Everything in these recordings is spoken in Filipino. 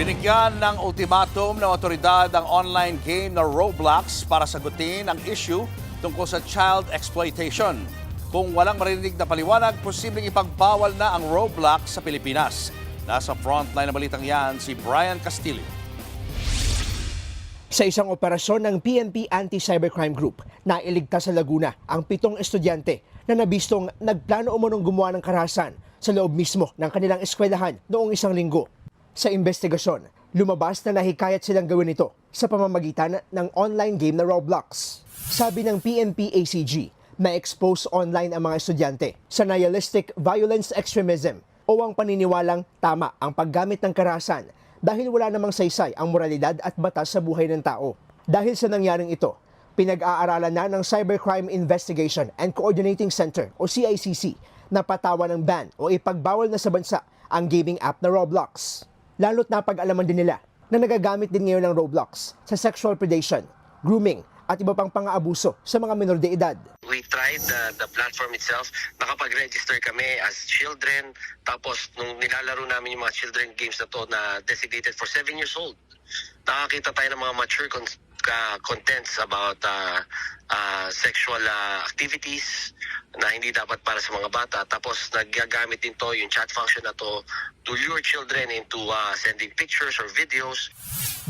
Binigyan ng ultimatum ng otoridad ang online game na Roblox para sagutin ang issue tungkol sa child exploitation. Kung walang marinig na paliwanag, posibleng ipagbawal na ang Roblox sa Pilipinas. Nasa frontline na balitang yan si Brian Castillo. Sa isang operasyon ng PNP Anti-Cybercrime Group, nailigtas sa Laguna ang 7 estudyante na nabistong nagplano umunong gumawa ng karahasan sa loob mismo ng kanilang eskwelahan noong isang linggo. Sa investigasyon, lumabas na nahikayat silang gawin ito sa pamamagitan ng online game na Roblox. Sabi ng PNP ACG, na-expose online ang mga estudyante sa nihilistic violence extremism o ang paniniwalang tama ang paggamit ng karahasan dahil wala namang saysay ang moralidad at batas sa buhay ng tao. Dahil sa nangyaring ito, pinag-aaralan na ng Cybercrime Investigation and Coordinating Center o CICC na patawan ng ban o ipagbawal na sa bansa ang gaming app na Roblox. Lalo't napag-alaman din nila na nagagamit din ngayon ng Roblox sa sexual predation, grooming at iba pang pang-aabuso sa mga minor de edad. We tried the platform itself. Nakapag-register kami as children. Tapos nung nilalaro namin yung mga children games na to na designated for 7 years old, nakakita tayo ng mga mature contents about sexual activities na hindi dapat para sa mga bata. Tapos nagagamit din to, yung chat function na to lure children into sending pictures or videos.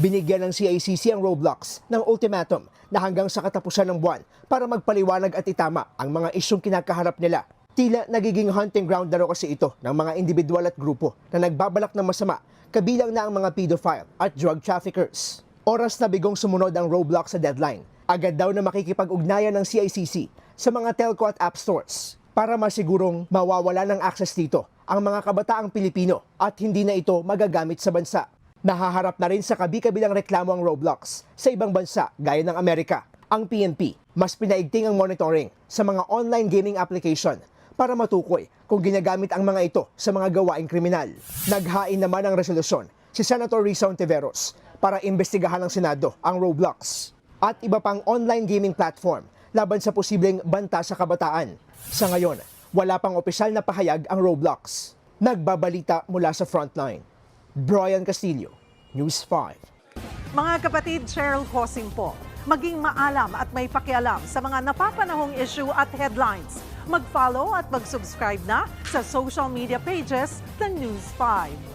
Binigyan ng CICC ang Roblox ng ultimatum na hanggang sa katapusan ng buwan para magpaliwanag at itama ang mga isyong kinakaharap nila. Tila nagiging hunting ground na raw kasi ito ng mga individual at grupo na nagbabalak ng masama, kabilang na ang mga pedophile at drug traffickers. Oras na bigong sumunod ang Roblox sa deadline. Agad daw na makikipag-ugnayan ng CICC sa mga telco at app stores para masigurong mawawala ng access dito ang mga kabataang Pilipino at hindi na ito magagamit sa bansa. Nahaharap na rin sa kabi-kabilang reklamo ang Roblox sa ibang bansa gaya ng Amerika. Ang PNP, mas pinaigting ang monitoring sa mga online gaming application para matukoy kung ginagamit ang mga ito sa mga gawaing kriminal. Naghain naman ng resolusyon si Senator Risa Ontiveros para imbestigahan ng Senado ang Roblox at iba pang online gaming platform laban sa posibleng banta sa kabataan. Sa ngayon, wala pang opisyal na pahayag ang Roblox. Nagbabalita mula sa frontline. Brian Castillo, News 5. Mga kapatid, Cheryl Cosing po. Maging maalam at may pakialam sa mga napapanahong issue at headlines. Mag-follow at mag-subscribe na sa social media pages ng News 5.